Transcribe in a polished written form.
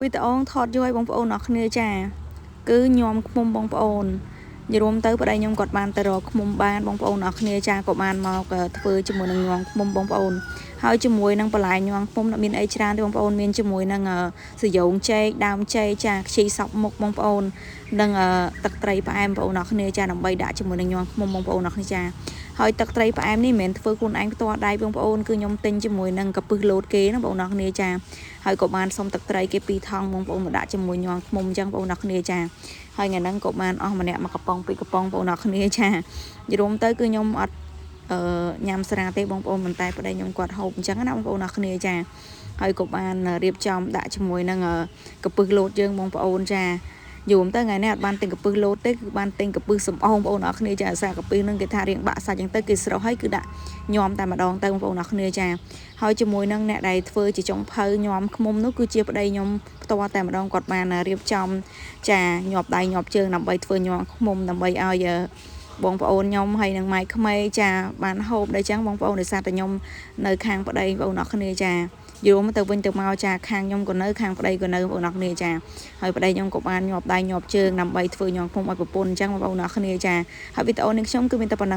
វីដេអូថតជួយបងប្អូនអរគ្នាចាគឺញោមឃុំបងប្អូនយរួមទៅប្តីខ្ញុំគាត់បានទៅរកឃុំបានបងប្អូនអរគ្នាចាក៏បានមកធ្វើជាមួយនឹងញោមឃុំបងប្អូនហើយជាមួយនឹងបន្លែញោមឃុំមានអីច្រើនទេបងប្អូនមានជាមួយនឹងសយងចេកដើមចេកចាខ្ចីសក់មុខបងប្អូននិងទឹកត្រីផ្អែមបងប្អូនអរគ្នាចាដើម្បីដាក់ជាមួយនឹងញោមឃុំបងប្អូនអរគ្នាចាហើយទឹកត្រីផ្អែមនេះមិនមែនធ្វើខ្លួនឯងផ្ទាល់ដៃបងប្អូនគឺខ្ញុំទិញជាមួយនឹងកពឹសលោតគេណាបងប្អូនអរគ្នាចាហើយក៏បានសុំទឹកត្រីគេ2ថងបងប្អូនមកដាក់ជាមួយញ៉ាំឃ្មុំអញ្ចឹងបងប្អូនអរគ្នាចាហើយថ្ងៃហ្នឹងក៏បានអស់ម្នាក់មកកំប៉ុង2កំប៉ុងបងប្អូនអរគ្នាចារួមទៅគឺខ្ញុំអត់ញ៉ាំស្រាទេបងប្អូនប៉ុន្តែប្តីខ្ញុំគាត់ហូបអញ្ចឹងណាបងប្អូនអរគ្នាចាហើយក៏បានរៀបចំដាក់ជាមួយនឹងកពឹសលោតយើងបងប្អូនចាយូរទៅថ្ងៃនេះអត់បានទិញកពឹសលោតទេគឺបានទិញកពឹសសំអងបងប្អូនអរគ្នាចាអាសាកពឹសនឹងគេថារៀងបាក់សាច់អញ្ចឹងទៅគេស្រោះហើយគឺដាក់ញោមតែម្ដងទៅបងប្អូនអរគ្នាចាហើយជាមួយនឹងអ្នកដែលធ្វើជាចុងភៅញោមឃ្មុំនោះគឺជាប្តីខ្ញុំផ្ទាល់តែម្ដងគាត់បានរៀបចំចាញាប់ដៃញាប់ជើងដើម្បីធ្វើញោមឃ្មុំដើម្បីឲ្យបងប្អូនខ្ញុំហើយនឹងម៉ែក្មេចាបានហូបដែរចឹងបងប្អូនដោយសារតែខ្ញុំនៅខាងប្តីបងប្អូនអរគ្នាចាយល់មកទៅវិញទៅមកចាខាងខ្ញុំក៏នៅខាងប្តីក៏នៅបងប្អូនអរគ្នាចាហើយប្តីខ្ញុំក៏បានញាប់ដៃញាប់ជើងដើម្បីធ្វើញោមឃ្មុំឲ្យប្រពន្ធអញ្ចឹងបងប្អូនអរគ្នាចាហើយវីដេអូនេះខ្ញុំគឺមានតែប៉ុណ្ណឹង